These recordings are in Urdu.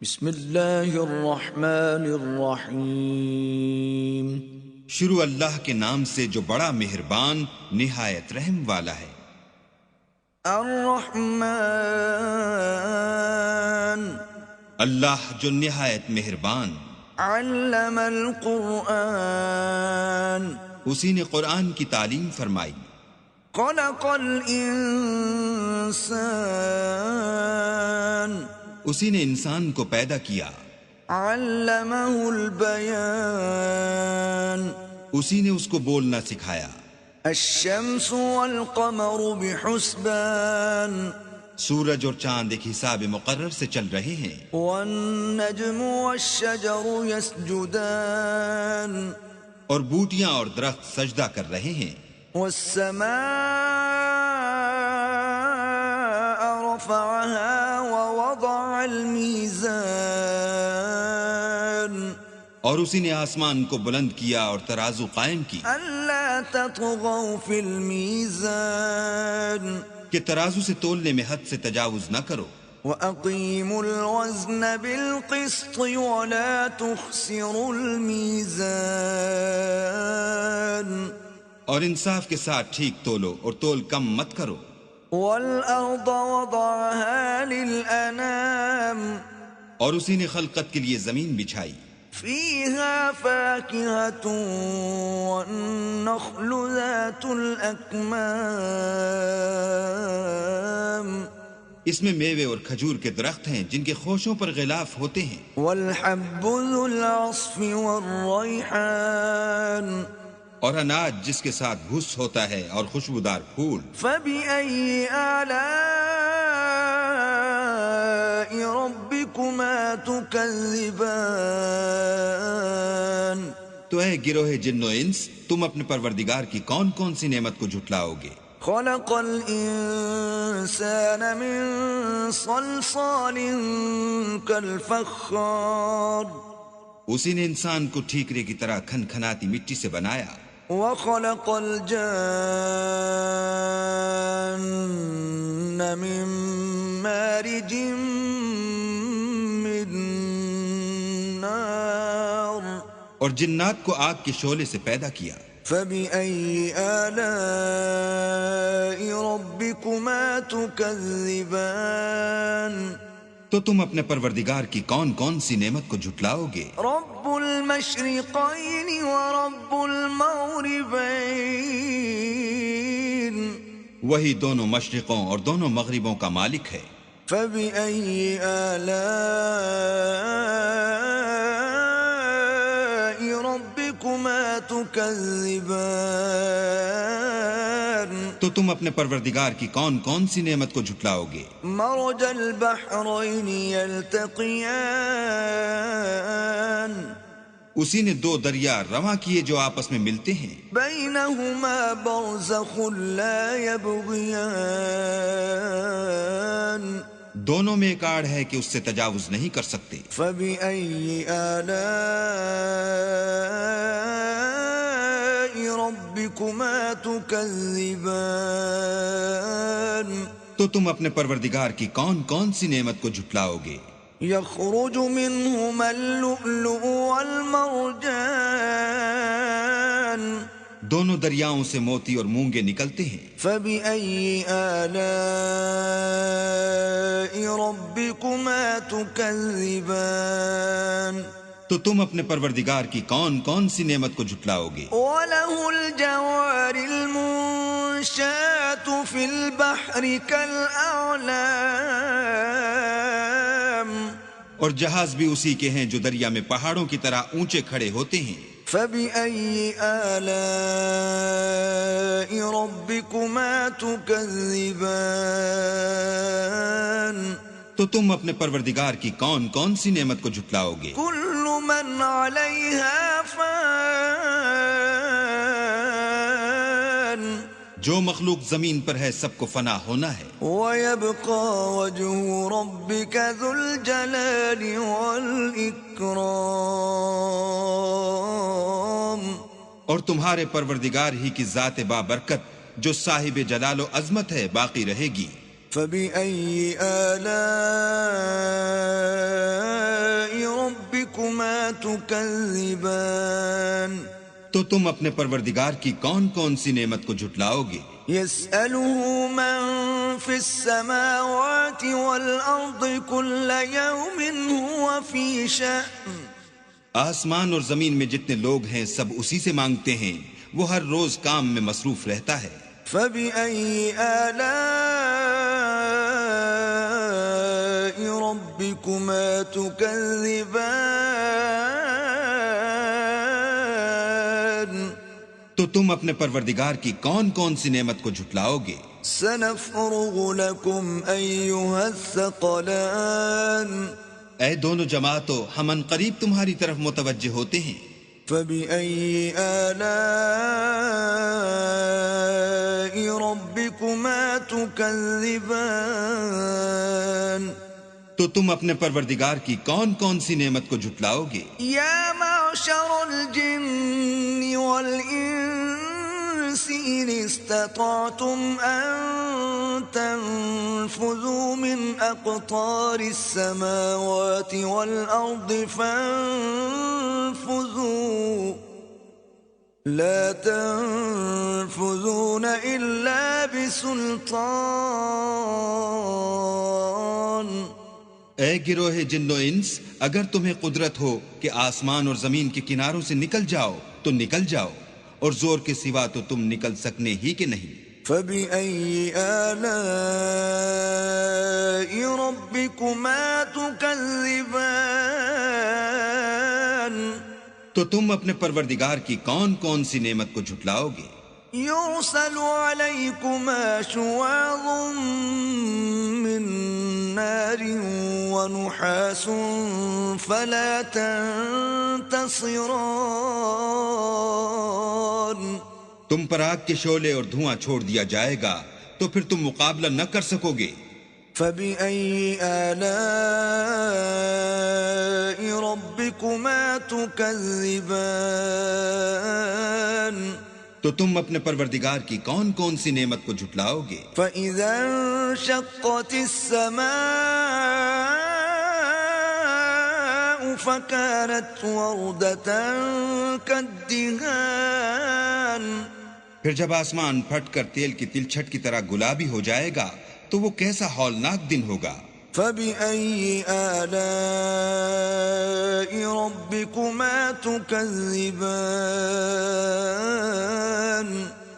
بسم اللہ الرحمن الرحیم۔ شروع اللہ کے نام سے جو بڑا مہربان نہایت رحم والا ہے۔ الرحمن، اللہ جو نہایت مہربان۔ علم القرآن، اسی نے قرآن کی تعلیم فرمائی۔ خلق الانسان، اسی نے انسان کو پیدا کیا۔ علمہ البیان، اسی نے اس کو بولنا سکھایا۔ الشمس والقمر بحسبان، سورج اور چاند ایک حساب مقرر سے چل رہے ہیں۔ والنجم والشجر يسجدان، اور بوٹیاں اور درخت سجدہ کر رہے ہیں۔ والسماء رفعها ووضع الميزان، اور اسی نے آسمان کو بلند کیا اور ترازو قائم کی ألا تطغوا في الميزان، کہ ترازو سے تولنے میں حد سے تجاوز نہ کرو۔ وَأَقِيمُوا الْوَزْنَ بِالْقِسْطِ وَلَا تُخْسِرُوا الْمِيزَانَ، اور انصاف کے ساتھ ٹھیک تولو اور تول کم مت کرو۔ وَالْأَرْضَ وَضَعَهَا لِلْأَنَامِ، اور اسی نے خلقت کے لیے زمین بچھائی۔ فِيهَا فَاكِهَةٌ وَالنَّخْلُ ذَاتُ الْأَكْمَامِ، اس میں میوے اور کھجور کے درخت ہیں جن کے خوشوں پر غلاف ہوتے ہیں۔ وَالْحَبُّ ذُو الْعَصْفِ وَالرَّيْحَانِ، اور اناج جس کے ساتھ بھس ہوتا ہے اور خوشبودار پھول۔ فَبِأَيِّ آلَاءِ رَبِّكُمَا تُكَذِّبَانِ، تو اے گروہ جن و انس، تم اپنے پروردگار کی کون کون سی نعمت کو جھٹلاؤ گے؟ خَلَقَ الْإِنسَانَ مِنْ صَلْصَالٍ كَالْفَخَّارِ، اسی نے انسان کو ٹھیکرے کی طرح کھن کھناتی مٹی سے بنایا۔ وَخَلَقَ الْجَانَّ مِنْ مَارِجٍ مِّن نَّارٍ، اور جنات کو آگ کے شعلے سے پیدا کیا۔ فَبِأَيِّ آلَاءِ رَبِّكُمَا تُكَذِّبَانِ، تو تم اپنے پروردگار کی کون کون سی نعمت کو جھٹلاؤ گے؟ رَبُّ الْمَشْرِقَيْنِ وَرَبُّ الْمَغْرِبَيْنِ، وہی دونوں مشرقوں اور دونوں مغربوں کا مالک ہے۔ فَبِأَيِّ آلَاءِ رَبِّكُمَا تُكَذِّبَانِ، تو تم اپنے پروردگار کی کون کون سی نعمت کو جھٹلاؤ گے؟ مَرَجَ الْبَحْرَيْنِ يَلْتَقِيَانِ، اسی نے دو دریا رواں کیے جو آپس میں ملتے ہیں۔ بَيْنَهُمَا بَرْزَخٌ لَا يَبْغِيَانِ، دونوں میں ایک آڑ ہے کہ اس سے تجاوز نہیں کر سکتے۔ فَبِأَيِّ آلَاءِ رَبِّكُمَا تُكَذِّبَانِ، تو تم اپنے پروردگار کی کون کون سی نعمت کو جھٹلاؤ گے؟ يَخْرُجُ مِنْهُمَا اللُّؤْلُؤُ وَالْمَرْجَانُ، دونوں دریاؤں سے موتی اور مونگے نکلتے ہیں۔ فَبِأَيِّ آلَاءِ رَبِّكُمَا تُكَذِّبَانِ، تو تم اپنے پروردگار کی کون کون سی نعمت کو جھٹلاؤ گے؟ وَلَهُ الْجَوَارِ الْمُنشَآتُ فِي الْبَحْرِ كَالْأَعْلَامِ، اور جہاز بھی اسی کے ہیں جو دریا میں پہاڑوں کی طرح اونچے کھڑے ہوتے ہیں۔ فَبِأَيِّ آلَاءِ رَبِّكُمَا تُكَذِّبَانِ، تو تم اپنے پروردگار کی کون کون سی نعمت کو جھٹلاؤ گے؟ كُلُّ مَنْ عَلَيْهَا فَانٍ، جو مخلوق زمین پر ہے سب کو فنا ہونا ہے۔ وَيَبْقَى وَجْهُ رَبِّكَ ذُو الْجَلَالِ وَالْإِكْرَامِ، اور تمہارے پروردگار ہی کی ذات بابرکت جو صاحب جلال و عظمت ہے باقی رہے گی۔ فَبِأَيِّ آلَاءِ تكذبان تو تم اپنے پروردگار کی کون کون سی نعمت کو جھٹلاؤ گے؟ يسأله من في السماوات والأرض كل يوم هو في شأن آسمان اور زمین میں جتنے لوگ ہیں سب اسی سے مانگتے ہیں، وہ ہر روز کام میں مصروف رہتا ہے۔ فبأي آلاء ربكما تكذبان تو تم اپنے پروردگار کی کون کون سی نعمت کو جھٹلاؤ گے؟ سنفرغ لكم أيها الثقلان اے دونوں جماعتوں، ہم ان قریب تمہاری طرف متوجہ ہوتے ہیں۔ فبأي آلاء ربكما تكذبان تو تم اپنے پروردگار کی کون کون سی نعمت کو جھٹلاؤ گے؟ يا معشر الجن والإنس إن استطعتم أن تنفذوا من أقطار السماوات والأرض فانفذوا لا تنفذون إلا بسلطان اے گروہ جن و انس، اگر تمہیں قدرت ہو کہ آسمان اور زمین کے کناروں سے نکل جاؤ تو نکل جاؤ، اور زور کے سوا تو تم نکل سکنے ہی کہ نہیں۔ فبأي آلاء ربكما تكذبان تو تم اپنے پروردگار کی کون کون سی نعمت کو جھٹلاؤ گے؟ يرسل عليكما شواظ من نار ونحاس فلا تنتصران تم پر آگ کے شعلے اور دھواں چھوڑ دیا جائے گا تو پھر تم مقابلہ نہ کر سکو گے۔ فبأي آلاء ربكما تكذبان تو تم اپنے پروردگار کی کون کون سی نعمت کو جھٹلاؤ گے؟ فإذا انشقت السماء فكانت وردة كالدهان پھر جب آسمان پھٹ کر تیل کی تلچھٹ کی طرح گلابی ہو جائے گا تو وہ کیسا ہولناک دن ہوگا۔ فبأي آلاء ربكما تكذبان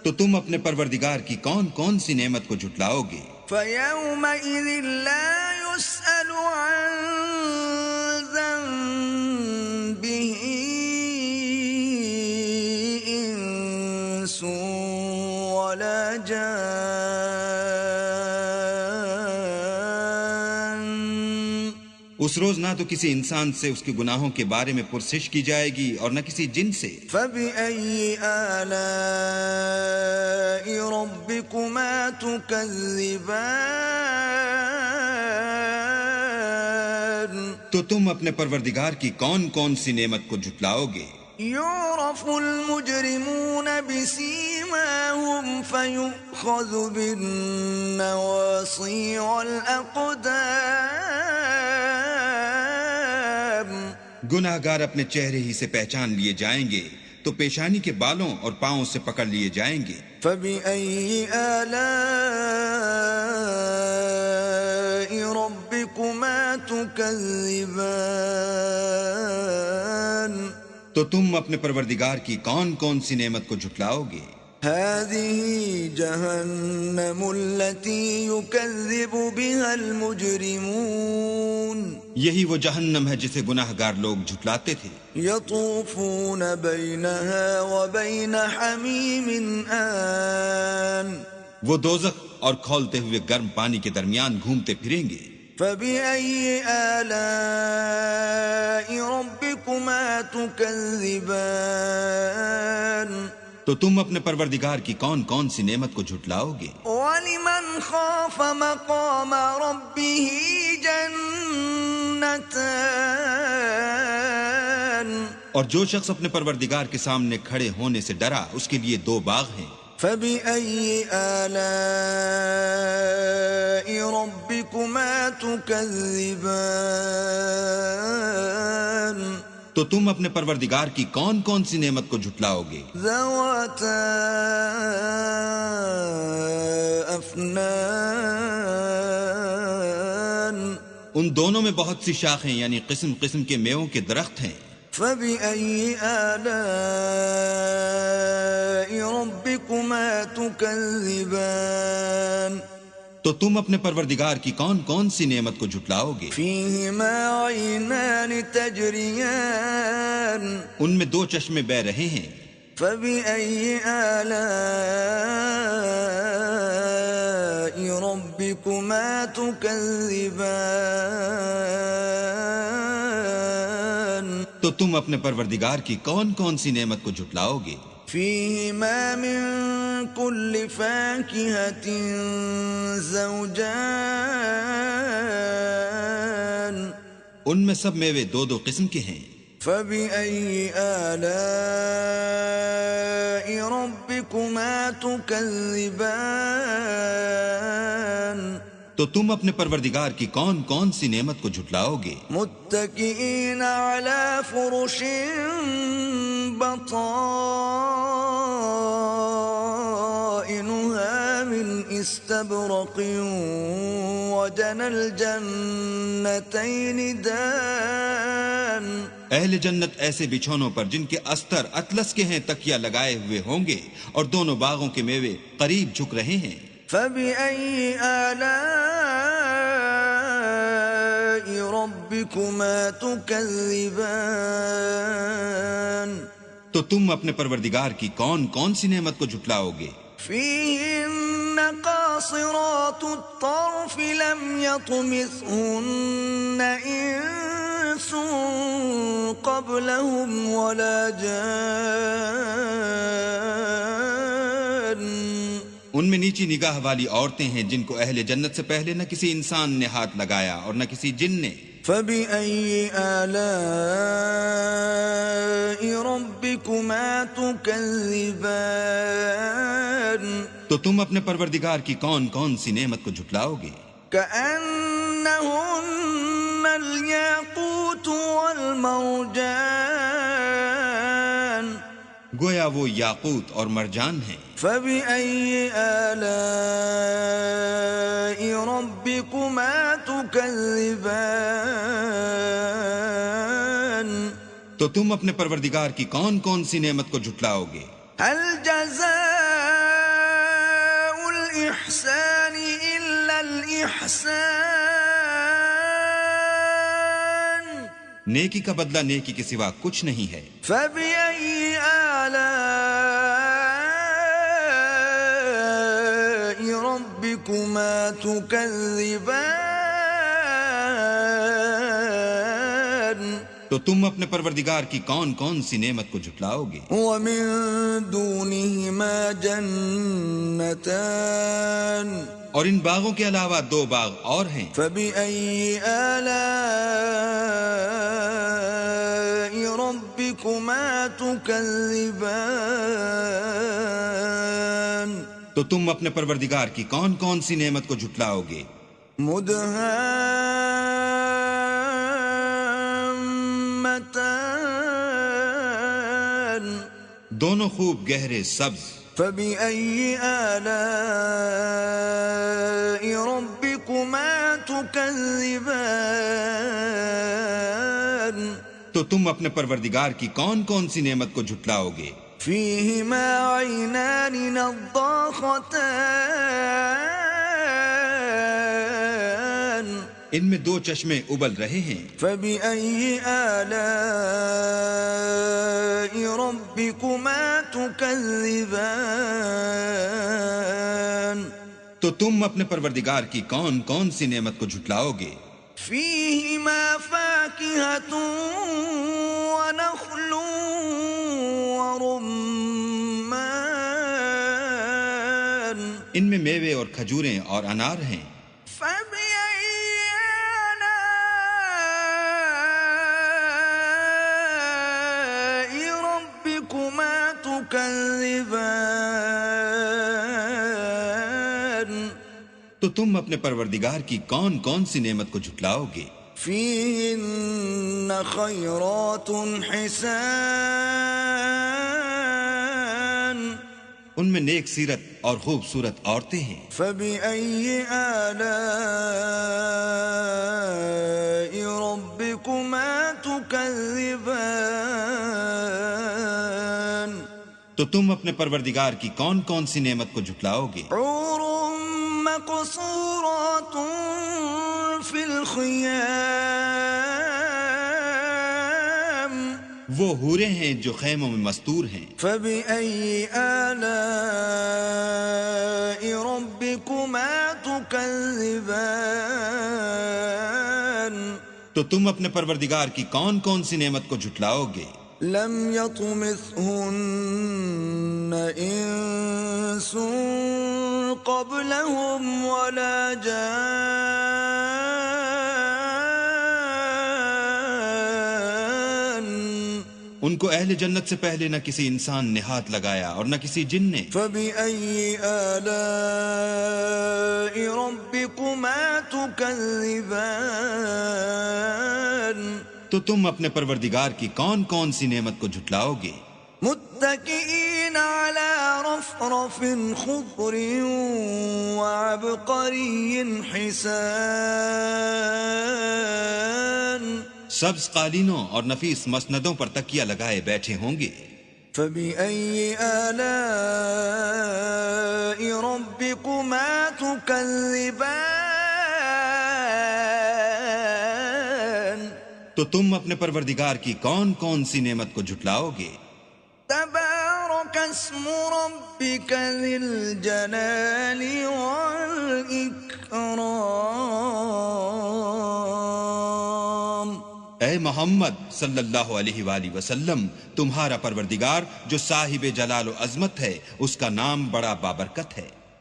تو تم اپنے پروردگار کی کون کون سی نعمت کو جھٹلاؤ گے؟ فيومئذ لا يسأل عن ذنبه إنس ولا جان اس روز نہ تو کسی انسان سے اس کے گناہوں کے بارے میں پرسش کی جائے گی اور نہ کسی جن سے۔ فبأي آلاء ربكما تكذبان تو تم اپنے پروردگار کی کون کون سی نعمت کو جھٹلاؤ گے؟ يعرف المجرمون بسيماهم فيؤخذ بالنواصي والأقدام گناہ گار اپنے چہرے ہی سے پہچان لیے جائیں گے تو پیشانی کے بالوں اور پاؤں سے پکڑ لیے جائیں گے۔ فبأي آلاء ربكما تكذبان تو تم اپنے پروردگار کی کون کون سی نعمت کو جھٹلاؤ گے؟ هذه جهنم التي يكذب بها المجرمون یہی وہ جہنم ہے جسے گناہ گار لوگ جھٹلاتے تھے۔ يطوفون بينها وبين حميم آن وہ دوزخ اور کھولتے ہوئے گرم پانی کے درمیان گھومتے پھریں گے۔ فبأي آلاء ربكما تكذبان تو تم اپنے پروردگار کی کون کون سی نعمت کو جھٹلاؤ گے؟ ولمن خاف مقام ربه جنتان اور جو شخص اپنے پروردگار کے سامنے کھڑے ہونے سے ڈرا اس کے لیے 2 باغ ہیں۔ فبأي آلاء ربكما تكذبان تو تم اپنے پروردگار کی کون کون سی نعمت کو جھٹلاؤ گے؟ ذواتا افنان، ان دونوں میں بہت سی شاخیں یعنی قسم قسم کے میووں کے درخت ہیں۔ فبأي آلاء ربكما تكذبان، تو تم اپنے پروردگار کی کون کون سی نعمت کو جھٹلاؤ گے؟ فيهما عينان تجريان، ان میں دو چشمے بہ رہے ہیں۔ فبأي آلاء ربكما تكذبان، تو تم اپنے پروردگار کی کون کون سی نعمت کو جھٹلاؤ گے؟ فيهما من كل فاكهة زوجان، ان میں سب میوے دو دو قسم کے ہیں۔ فبأي آلاء ربكما تكذبان، تو تم اپنے پروردگار کی کون کون سی نعمت کو جھٹلاؤ گے؟ متكئين على فرش بطائنها من استبرق وجنى الجنتين دان، اہل جنت ایسے بچھونوں پر جن کے استر اطلس کے ہیں تکیہ لگائے ہوئے ہوں گے، اور دونوں باغوں کے میوے قریب جھک رہے ہیں۔ فبأي آلاء ربكما تكذبان، تو تم اپنے پروردگار کی کون کون سی نعمت کو جھٹلاؤ گے؟ فيهن قاصرات الطرف لم يطمثهن إنس قبلهم ولا جان، ان میں نیچی نگاہ والی عورتیں ہیں جن کو اہل جنت سے پہلے نہ کسی انسان نے ہاتھ لگایا اور نہ کسی جن نے۔ فبأي آلاء ربكما تكذبان، تو تم اپنے پروردگار کی کون کون سی نعمت کو جھٹلاؤ گے؟ كأنهن الياقوت والمرجان، گویا وہ یاقوت اور مرجان ہیں۔ فبأي آلاء ربكما تكذبان، تو تم اپنے پروردگار کی کون کون سی نعمت کو جھٹلاؤ گے؟ هل جزاء الإحسان إلا الإحسان، نیکی کا بدلہ نیکی کے سوا کچھ نہیں ہے۔ فبأي آلاء ربكما تكذبان، تو تم اپنے پروردگار کی کون کون سی نعمت کو جھٹلاؤ گے؟ ومن دونهما جنتان، اور ان باغوں کے علاوہ دو باغ اور ہیں۔ فبأي آلاء ربكما تكذبان، تو تم اپنے پروردگار کی کون کون سی نعمت کو جھٹلاؤ گے؟ مدهامتان، دونوں خوب گہرے سبز۔ فبأي آلاء ربكما تكذبان، تو تم اپنے پروردگار کی کون کون سی نعمت کو جھٹلاؤ گے؟ فيهما عينان نضاختان، ان میں دو چشمے ابل رہے ہیں۔ فبأي آلاء ربكما تكذبان، تو تم اپنے پروردگار کی کون کون سی نعمت کو جھٹلاؤ گے؟ فيهما فاكهة ونخل ورمان، ان میں میوے اور کھجوریں اور انار ہیں۔ فبأي آلاء ربكما تكذبان، تو تم اپنے پروردگار کی کون کون سی نعمت کو جھٹلاؤ گے؟ فيهن خيرات حسان ان میں نیک سیرت اور خوبصورت عورتیں ہیں. فبأي آلاء ربكما تكذبان تو تم اپنے پروردگار کی کون کون سی نعمت کو جھٹلاؤ گے؟ حور مقصورات في الخيام وہ حوریں ہیں جو خیموں میں مستور ہیں. فبأي آلاء ربكما تكذبان تو تم اپنے پروردگار کی کون کون سی نعمت کو جھٹلاؤ گے؟ لم يطمثهن انس قبلهم ولا جان ان کو اہل جنت سے پہلے نہ کسی انسان نے ہاتھ لگایا اور نہ کسی جن نے. فبأي آلاء ربكما تكذبان تو تم اپنے پروردگار کی کون کون سی نعمت کو جھٹلاؤ گے؟ متكئين على رفرف خضر وعبقري حسان سبز قالینوں اور نفیس مسندوں پر تکیہ لگائے بیٹھے ہوں گے. فبأي آلاء ربكما تكذبان تو تم اپنے پروردگار کی کون کون سی نعمت کو جھٹلاؤ گے؟ تبارك اسم ربك ذي الجلال والإكرام اے محمد صلی اللہ علیہ وآلہ وسلم، تمہارا پروردگار جو صاحب جلال و عظمت ہے، اس کا نام بڑا بابرکت ہے.